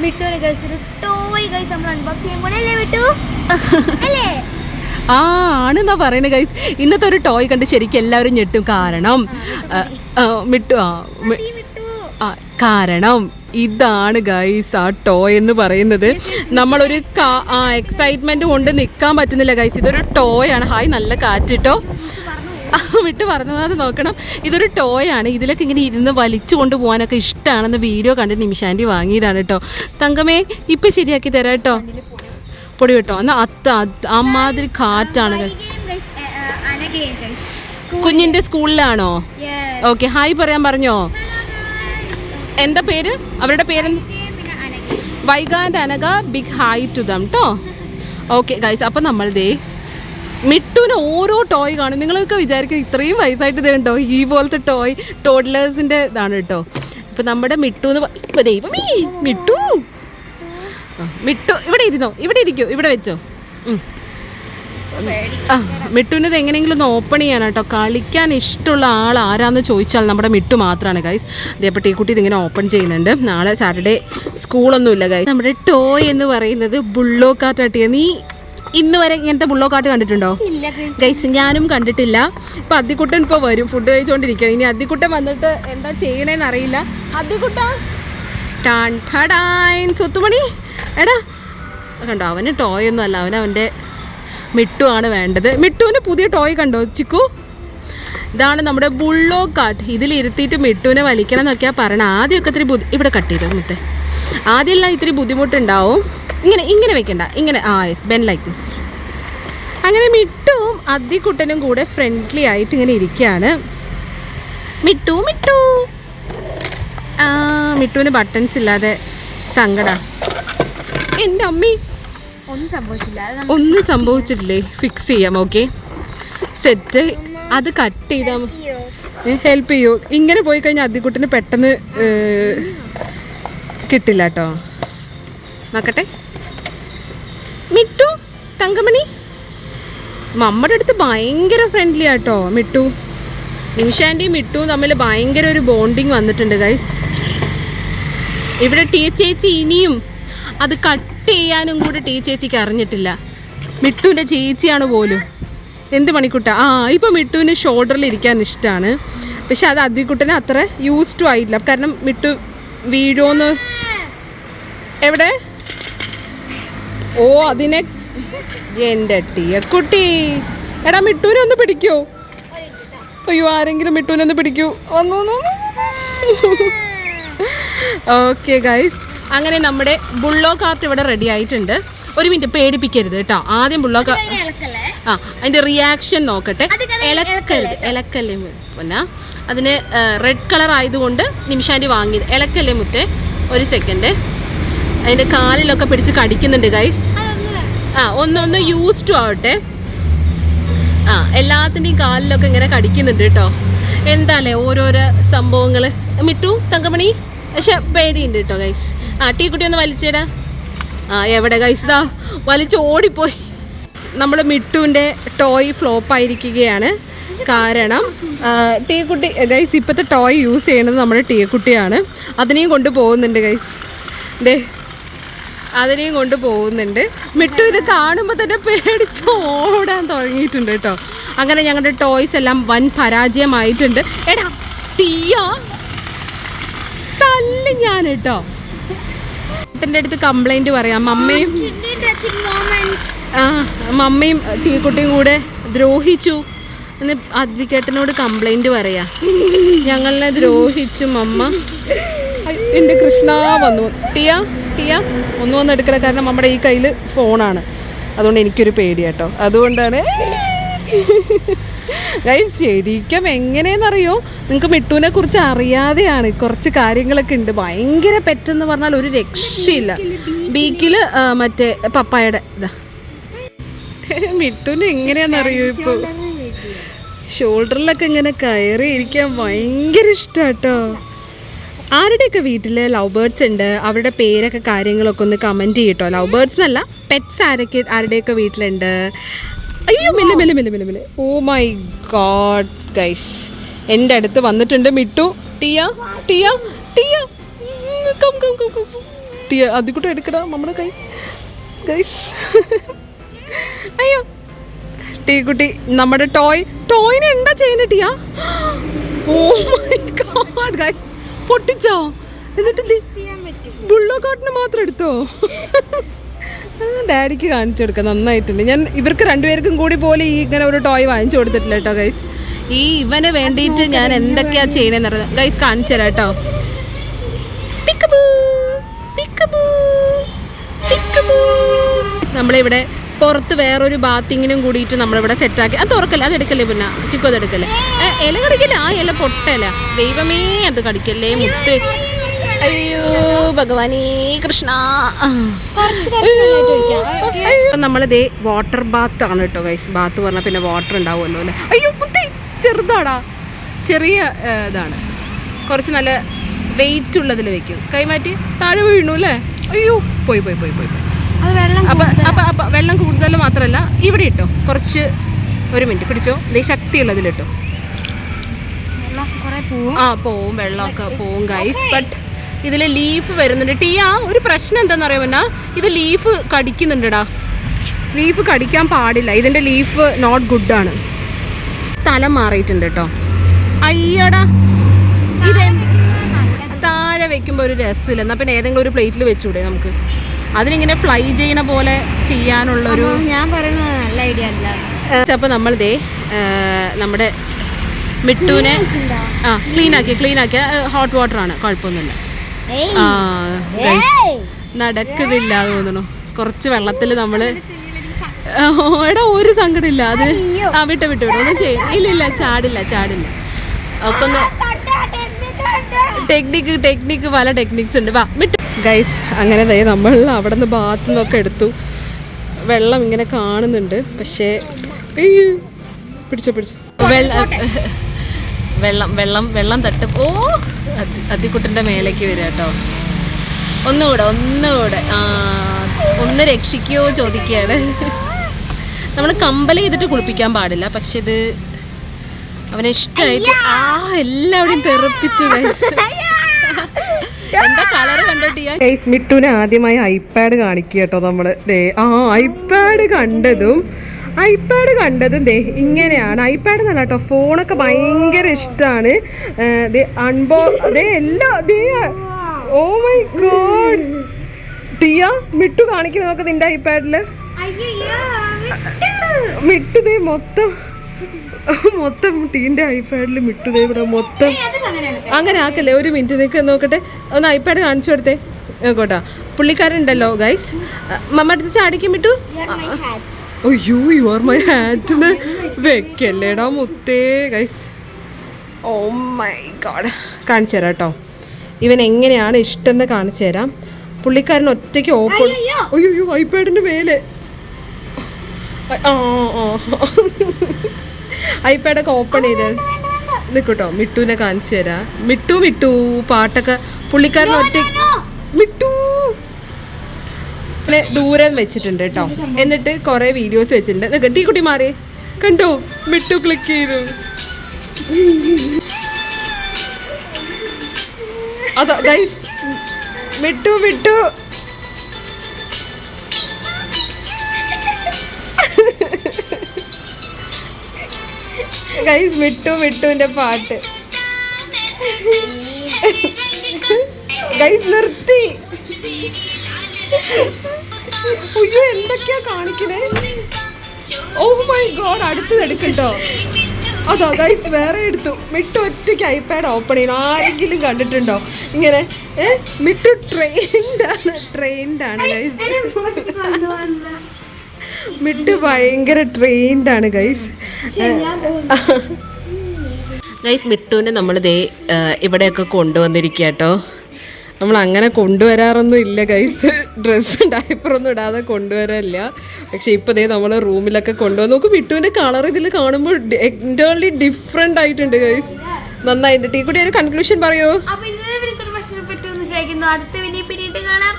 മിട്ടുവിന് guys ഒരു toy guys നമ്മൾ unbox ചെയ്യുമ്പോഴല്ലേ Mittu അല്ലേ? ആ ആണെന്നാ പറയുന്നത് ഗൈസ്. ഇന്നത്തെ ഒരു ടോയ് കണ്ട് ശരിക്കും എല്ലാവരും ഞെട്ടും. കാരണം മിട്ടു കാരണം ഇതാണ് ഗൈസ് ആ ടോയ് എന്ന് പറയുന്നത്. നമ്മളൊരു എക്സൈറ്റ്മെന്റ് കൊണ്ട് നിൽക്കാൻ പറ്റുന്നില്ല ഗൈസ്. ഇതൊരു ടോയ് ആണ്. ഹായ്, നല്ല കാറ്റിട്ടോ. വിട്ട് പറഞ്ഞത് നോക്കണം. ഇതൊരു ടോയ് ആണ്. ഇതിലൊക്കെ ഇങ്ങനെ ഇരുന്ന് വലിച്ചു കൊണ്ട് പോകാനൊക്കെ ഇഷ്ടമാണെന്ന് വീഡിയോ കണ്ട് നിമിഷാൻറ്റി വാങ്ങിയതാണ് കേട്ടോ. തങ്കമേ ഇപ്പം ശരിയാക്കി തരാം കേട്ടോ. പൊടി കേട്ടോ. എന്നാൽ അമ്മാതിരി കാറ്റാണ്. കുഞ്ഞിൻ്റെ സ്കൂളിലാണോ? ഓക്കെ, ഹായ് പറയാൻ പറഞ്ഞോ? എന്താ പേര്? അവരുടെ പേര് Vaiga and Anagha. Big hi to them കേട്ടോ. ഓക്കെ ഗൈസ്, അപ്പം നമ്മൾ ദേ മിട്ടുവിന് ഓരോ ടോയ് കാണും. നിങ്ങളൊക്കെ വിചാരിക്കും ഇത്രയും വയസ്സായിട്ട് ഇത് കണ്ടോ ഈ പോലത്തെ ടോയ് ടോഡ്ലേഴ്സിൻ്റെ ഇതാണ് കേട്ടോ. ഇപ്പം നമ്മുടെ മിട്ടുന്ന് ദൈവമേ മിട്ടു ഇവിടെ ഇരുന്നോ, ഇവിടെ ഇരിക്കോ, ഇവിടെ വെച്ചോ. മിട്ടുവിനത് എങ്ങനെയെങ്കിലും ഒന്ന് ഓപ്പൺ ചെയ്യാൻ കേട്ടോ. കളിക്കാൻ ഇഷ്ടമുള്ള ആൾ ആരാന്ന് ചോദിച്ചാൽ നമ്മുടെ മിട്ടു മാത്രമാണ് ഗൈസ്. അതേപോലെ ടീക്കുട്ടി ഇതിങ്ങനെ ഓപ്പൺ ചെയ്യുന്നുണ്ട്. നാളെ സാറ്റർഡേ സ്കൂളൊന്നുമില്ല ഗൈസ്. നമ്മുടെ ടോയ് എന്ന് പറയുന്നത് ബുള്ളോ കാർട്ടാട്ടിയ. നീ ഇന്ന് വരെ ഇങ്ങനത്തെ ബുള്ളോ കാർട്ട് കണ്ടിട്ടുണ്ടോ ഗൈസ്? ഞാനും കണ്ടിട്ടില്ല. ഇപ്പം അദ്ദിക്കുട്ടൻ ഇപ്പോൾ വരും, ഫുഡ് കഴിച്ചുകൊണ്ടിരിക്കുകയാണ്. ഇനി അദ്ദിക്കുട്ടൻ വന്നിട്ട് എന്താ ചെയ്യണേന്ന് അറിയില്ല. അദ്ദിക്കുട്ട സ്വത്തുമണി എടാ കണ്ടോ, അവന് ടോയ് ഒന്നും അല്ല, അവൻ്റെ മിട്ടു ആണ് വേണ്ടത്. മിട്ടുവിന് പുതിയ ടോയ് കണ്ടോ ചിക്കു? ഇതാണ് നമ്മുടെ ബുള്ളോ കാർട്ട്. ഇതിലിരുത്തിയിട്ട് മിട്ടുവിനെ വലിക്കണം എന്നൊക്കെയാണ് പറയണത്. ആദ്യമൊക്കെ ഇത്തിരി ഇവിടെ കട്ട് ചെയ്തോ മുത്തേ. ആദ്യമെല്ലാം ഇത്തിരി ബുദ്ധിമുട്ടുണ്ടാവും. ഇങ്ങനെ വെക്കണ്ട, ഇങ്ങനെ യെസ് ബെൻ ലൈക്ക് ദിസ്. അങ്ങനെ മിട്ടുവും അദ്ദിക്കുട്ടനും കൂടെ ഫ്രണ്ട്ലി ആയിട്ട് ഇങ്ങനെ ഇരിക്കുകയാണ്. മിട്ടു മിട്ടുവിന് ബട്ടൺസ് ഇല്ലാതെ സങ്കട. എൻ്റെ അമ്മി ഒന്നും സംഭവിച്ചിട്ടില്ലേ? ഫിക്സ് ചെയ്യാം. Okay set. അത് കട്ട് ചെയ്താൽ ഹെൽപ്പ് ചെയ്യൂ. ഇങ്ങനെ പോയി കഴിഞ്ഞാൽ അദ്ദിക്കുട്ടന് പെട്ടെന്ന് കിട്ടില്ല കേട്ടോ. നോക്കട്ടെ. മിട്ടു തങ്കമണി നമ്മുടെ അടുത്ത് ഭയങ്കര ഫ്രണ്ട്ലി ആട്ടോ മിട്ടു. നിമിഷാൻ്റെയും മിട്ടുവും തമ്മിൽ ഭയങ്കര ഒരു ബോണ്ടിങ് വന്നിട്ടുണ്ട് ഗൈസ്. ഇവിടെ ചേച്ചി ഇനിയും അത് കട്ട് ചെയ്യാനും കൂടെ ചേച്ചിക്ക് അറിഞ്ഞിട്ടില്ല. മിട്ടുവിൻ്റെ ചേച്ചിയാണ് പോലും. എന്ത് മണിക്കുട്ട. ഇപ്പം മിട്ടുവിന് ഷോൾഡറിൽ ഇരിക്കാൻ ഇഷ്ടമാണ്. പക്ഷെ അത് അദ്വിക്കുട്ടന് അത്ര യൂസ് ടു ആയിട്ടില്ല. കാരണം മിട്ടു വീഴോന്ന്. എവിടെ? അതിനെ എൻ്റെ ടീയക്കുട്ടി. എടാ മിട്ടുവിനെ ഒന്ന് പിടിക്കൂ. അയ്യോ, ആരെങ്കിലും മിട്ടുവിനെ ഒന്ന് പിടിക്കൂ. ഓക്കെ ഗൈസ്, അങ്ങനെ നമ്മുടെ ബുള്ളോ കാർട്ട് ഇവിടെ റെഡി ആയിട്ടുണ്ട്. ഒരു മിനിറ്റ്, പേടിപ്പിക്കരുത് കേട്ടോ. ആദ്യം ബുള്ളോ അതിൻ്റെ റിയാക്ഷൻ നോക്കട്ടെ. ഇലക്കല്ലേ പിന്നെ അതിന് റെഡ് കളർ ആയതുകൊണ്ട് നിമിഷാൻ്റി വാങ്ങിയത്. ഇലക്കല്ലേ മുത്തേ? ഒരു സെക്കൻഡ്. അതിൻ്റെ കാലിലൊക്കെ പിടിച്ച് കടിക്കുന്നുണ്ട് ഗൈസ്. ഒന്ന് യൂസ് ടു ആവട്ടെ. എല്ലാത്തിൻ്റെയും കാലിലൊക്കെ ഇങ്ങനെ കടിക്കുന്നുണ്ട് കേട്ടോ. എന്താല്ലേ ഓരോരോ സംഭവങ്ങൾ. മിട്ടു തങ്കമണി പക്ഷെ പേടിയുണ്ട് കേട്ടോ ഗൈസ്. ടീക്കുട്ടി ഒന്ന് വലിച്ചേടാ. എവിടെ ഗൈസ്? വലിച്ച് ഓടിപ്പോയി. നമ്മൾ മിട്ടുവിൻ്റെ ടോയ് ഫ്ലോപ്പായിരിക്കുകയാണ്. കാരണം ടീക്കുട്ടി ഗൈസ് ഇപ്പോഴത്തെ ടോയ് യൂസ് ചെയ്യണത് നമ്മുടെ ടീക്കുട്ടിയാണ്. അതിനെയും കൊണ്ട് പോകുന്നുണ്ട് ഗൈസ്. അതിനെയും കൊണ്ട് പോകുന്നുണ്ട്. മിട്ടു ഇത് കാണുമ്പോൾ തന്നെ പേടിച്ച് ഓടാൻ തുടങ്ങിയിട്ടുണ്ട് കേട്ടോ. അങ്ങനെ ഞങ്ങളുടെ ടോയ്സ് എല്ലാം വൻ പരാജയമായിട്ടുണ്ട്. എടാ തീയ തല്ല് ഞാൻ കേട്ടോ. ഏട്ടൻ്റെ അടുത്ത് കംപ്ലൈൻറ്റ് പറയാം. മമ്മയും ടീക്കുട്ടിയും കൂടെ ദ്രോഹിച്ചു എന്ന് അദ്വിക്കേട്ടനോട് കംപ്ലൈൻറ്റ് പറയാം. ഞങ്ങളെ ദ്രോഹിച്ചു മമ്മ. എൻ്റെ കൃഷ്ണ വന്നു. ടിയ ഒന്ന് വന്ന് എടുക്കണ. കാരണം നമ്മുടെ ഈ കയ്യിൽ ഫോണാണ്. അതുകൊണ്ട് എനിക്കൊരു പേടി കേട്ടോ. അതുകൊണ്ടാണ് ഗൈസ്. ശരിക്കും എങ്ങനെയെന്നറിയോ, നിങ്ങൾക്ക് മിട്ടുവിനെ കുറിച്ച് അറിയാതെയാണ് കുറച്ച് കാര്യങ്ങളൊക്കെ ഉണ്ട്. ഭയങ്കര പെറ്റെന്ന് പറഞ്ഞാൽ ഒരു രക്ഷയില്ല. ബീക്കിൽ മറ്റേ പപ്പായുടെ മിട്ടുവിന് എങ്ങനെയാണെന്നറിയോ ഇപ്പോൾ ഷോൾഡറിലൊക്കെ ഇങ്ങനെ കയറി ഇരിക്കാൻ ഭയങ്കര ഇഷ്ടമാട്ടോ. ആരുടെയൊക്കെ വീട്ടിൽ ലവ് ബേർഡ്സ് ഉണ്ട് അവരുടെ പേരൊക്കെ കാര്യങ്ങളൊക്കെ ഒന്ന് കമൻറ്റ് ചെയ്യട്ടോ. ലവ് ബേർഡ്സ് എന്നല്ല, പെറ്റ്സ് ആരുടെയൊക്കെ വീട്ടിലുണ്ട്. അയ്യോ മെല്ലെ. ഓ മൈ ഗോഡ് ഗൈസ്, എൻ്റെ അടുത്ത് വന്നിട്ടുണ്ട് മിട്ടു. ടിയ അതിക്കൂട്ട് എടുക്കടാ നമ്മുടെ കൈ ഗൈസ്. അയ്യോ ടീക്കുട്ടി നമ്മുടെ ടോയിനെ എന്താ ചെയ്യുന്ന ടീയാ? ഓ മൈ ഗോഡ് ഗൈസ്, പൊട്ടിച്ചോ? എന്നിട്ട് ബുള്ളോ കോട്ടിന് മാത്രം എടുത്തോ? ഡാഡിക്ക് കാണിച്ചു കൊടുക്കാം, നന്നായിട്ടുണ്ട്. ഞാൻ ഇവർക്ക് രണ്ടുപേർക്കും കൂടി പോലെ ഈ ഇങ്ങനെ ഒരു ടോയ് വാങ്ങിച്ചു കൊടുത്തിട്ടില്ല കേട്ടോ ഗൈസ്. ഈ ഇവന് വേണ്ടിയിട്ട് ഞാൻ എന്തൊക്കെയാ ചെയ്യണമെന്ന് അറിയാം ഗൈസ്, കാണിച്ചു തരാം കേട്ടോ. നമ്മളിവിടെ പുറത്ത് വേറൊരു ബാത്തിങ്ങിനും കൂടിയിട്ട് നമ്മളിവിടെ സെറ്റാക്കി. അത് തുറക്കല്ലേ, അത് എടുക്കല്ലേ, പിന്നെ ചിക്കു അത് എടുക്കല്ലേ. ഇല കടിക്കല്ലേ, ആ ഇല പൊട്ടല. ദൈവമേ അത് കടിക്കല്ലേ മുത്ത്. അയ്യോ ഭഗവാനേ കൃഷ്ണ. നമ്മളിതേ വാട്ടർ ബാത്ത് ആണ് കേട്ടോ ഗൈസ്. ബാത്ത് പറഞ്ഞാൽ പിന്നെ വാട്ടർ ഉണ്ടാവുമല്ലോ അല്ലേ. അയ്യോ മുത്തേ ചെറുതാടാ, ചെറിയ ഇതാണ്, കുറച്ച് നല്ല വെയിറ്റ് ഉള്ളതിൽ വെക്കും. കൈമാറ്റി താഴെ വീണു അല്ലേ. അയ്യോ പോയി പോയി പോയി പോയി. അപ്പം വെള്ളം കൂടുതൽ മാത്രമല്ല ഇവിടെ ഇട്ടോ, കുറച്ച് ഒരു മിനിറ്റ് പിടിച്ചോ, ഇതേ ശക്തിയുള്ളതിലിട്ടോ. ആ പോവും, വെള്ളമൊക്കെ പോവും ഗൈസ്. ബട്ട് ഇതിൽ ലീഫ് വരുന്നുണ്ട്. ടീയാ ഒരു പ്രശ്നം എന്താണെന്ന് അറിയാമോ, ഇത് ലീഫ് കടിക്കുന്നുണ്ടടാ. ലീഫ് കടിക്കാൻ പാടില്ല, ഇതിൻ്റെ ലീഫ് നോട്ട് ഗുഡാണ്. സ്ഥലം മാറിയിട്ടുണ്ട് കേട്ടോ. അയ്യടാ ഇത് താഴെ വെക്കുമ്പോൾ ഒരു രസമില്ല. എന്നാൽ പിന്നെ ഏതെങ്കിലും ഒരു പ്ലേറ്റിൽ വെച്ചൂടെ നമുക്ക്? അതിനിങ്ങനെ ഫ്ലൈ ചെയ്യണ പോലെ ചെയ്യാനുള്ളൊരു, ഞാൻ പറയുന്നത് നല്ല ഐഡിയ അല്ല. അപ്പോൾ നമ്മളിതേ നമ്മുടെ മിട്ടുവിനെ ക്ലീൻ ആക്കിയ ഹോട്ട് വാട്ടറാണ്, കുഴപ്പമൊന്നുമില്ല. നടക്കുന്നില്ല തോന്നുന്നു, കുറച്ച് വെള്ളത്തിൽ നമ്മൾ. എടാ ഒരു സങ്കടമില്ല, അത് വിട്ടു ഒന്നും ചെയ്യും. ഇല്ല ചാടില്ല ഒക്കെ ഒന്ന് ടെക്നിക്ക് പല ടെക്നിക്സ് ഉണ്ട്. വാ വിട്ടു ഗൈസ്. അങ്ങനെ നമ്മൾ അവിടെ നിന്ന് ബാത്ത് നിന്നൊക്കെ എടുത്തു. വെള്ളം ഇങ്ങനെ കാണുന്നുണ്ട്, പക്ഷേ പിടിച്ചോ വെള്ളം തട്ട്. ഓ അതിക്കുട്ടൻ്റെ മേലേക്ക് വരിക കേട്ടോ. ഒന്നുകൂടെ ഒന്ന് രക്ഷിക്കുകയോ ചോദിക്കുകയാണ്. നമ്മൾ കമ്പൽ ചെയ്തിട്ട് കുളിപ്പിക്കാൻ പാടില്ല, പക്ഷെ ഇത് അവനെ ഇഷ്ടമായിട്ട് എല്ലാവരെയും തെറിപ്പിച്ചു ഗൈസ്. എന്താ കളർ കണ്ടോട്ടിയാ ഗൈസ്. മിട്ടുവിനെ ആദ്യമായി ഐപാഡ് കാണിക്കുക കേട്ടോ നമ്മള്. ഐപാഡ് കണ്ടതും ഇങ്ങനെയാണ്. ഐപാഡ് എന്നല്ല കേട്ടോ, ഫോണൊക്കെ ഭയങ്കര ഇഷ്ടമാണ്. ഓ മൈ ഗോഡ് ടിയ, മിട്ടു കാണിക്കുന്നതൊക്കെ നിന്റെ ഐപാഡില്. മിട്ടു മൊത്തം ടീൻ്റെ ഐപാഡിൽ മിട്ടു ഇവിടെ മൊത്തം. അങ്ങനെ ആക്കല്ലേ, ഒരു മിനിറ്റ് നിൽക്ക് നോക്കട്ടെ. ഒന്ന് ഐപാഡ് കാണിച്ചു കൊടുത്തേ കേട്ടാ. പുള്ളിക്കാരുണ്ടല്ലോ ഗൈസ്. മമ്മ അടുത്ത് ചാടിക്കും മിട്ടു. അയ്യോ യു ആർ മൈ ഹാറ്റ് വെക്കല്ലേടാ മുത്തേ ഗൈസ്. ഓ മൈ ഗോഡ്, കാണിച്ചു തരാം കേട്ടോ. ഇവൻ എങ്ങനെയാണ് ഇഷ്ടമെന്ന് കാണിച്ചു തരാം. പുള്ളിക്കാരൻ ഒറ്റയ്ക്ക് ഓപ്പൺ. അയ്യോ ഐപാഡിൻ്റെ മേലെ ഐപാഡൊക്കെ ഓപ്പൺ ചെയ്ത് നിൽക്കട്ടോ. മിട്ടുവിനെ കാണിച്ചു തരാം. മിട്ടു പാട്ടൊക്കെ പുള്ളിക്കാരൻ മിട്ടു ദൂരെ വെച്ചിട്ടുണ്ട് കേട്ടോ. എന്നിട്ട് കുറെ വീഡിയോസ് വെച്ചിട്ടുണ്ട്. ടീ കുട്ടി മാറി കണ്ടോ, മിട്ടു ക്ലിക്ക് ചെയ്തു. അതാ ഗൈസ്, മിട്ടു ഗൈസ്, മിട്ടുവിന്റെ പാട്ട് ഗൈസ് നിർത്തി. അയ്യോ എന്തൊക്കെയാ കാണിക്കണേ. ഓ മൈ ഗോഡ്, അടുത്തത് എടുക്കട്ടോ. അതോ ഗൈസ് വേറെ എടുത്തു. മിട്ടു ഒറ്റയ്ക്ക് ഐപാഡ് ഓപ്പൺ ചെയ്യണം. ആരെങ്കിലും കണ്ടിട്ടുണ്ടോ ഇങ്ങനെ? മിട്ടു ട്രെയിൻഡാണ് ഗൈസ്. മിട്ടു ഭയങ്കര ട്രെയിൻഡാണ് ഗൈസ്. മിട്ടുവിനെ നമ്മൾ ഇവിടെയൊക്കെ കൊണ്ടുവന്നിരിക്കുക കേട്ടോ. നമ്മൾ അങ്ങനെ കൊണ്ടുവരാറൊന്നും ഇല്ല ഗൈസ്. ഡ്രസ്സ് ഡയപ്പറൊന്നും ഇടാതെ കൊണ്ടുവരാറില്ല. പക്ഷെ ഇപ്പോൾ നമ്മൾ റൂമിലൊക്കെ കൊണ്ടുവന്ന് നോക്കും. മിട്ടുവിൻ്റെ കളർ ഇതിൽ കാണുമ്പോൾ എൻറ്റേർലി ഡിഫറെൻ്റ് ആയിട്ടുണ്ട് ഗൈസ്. നന്നായിട്ട്. ടീ കൂടി ഒരു കൺക്ലൂഷൻ പറയൂ. അടുത്ത പിന്നീട് കാണാം.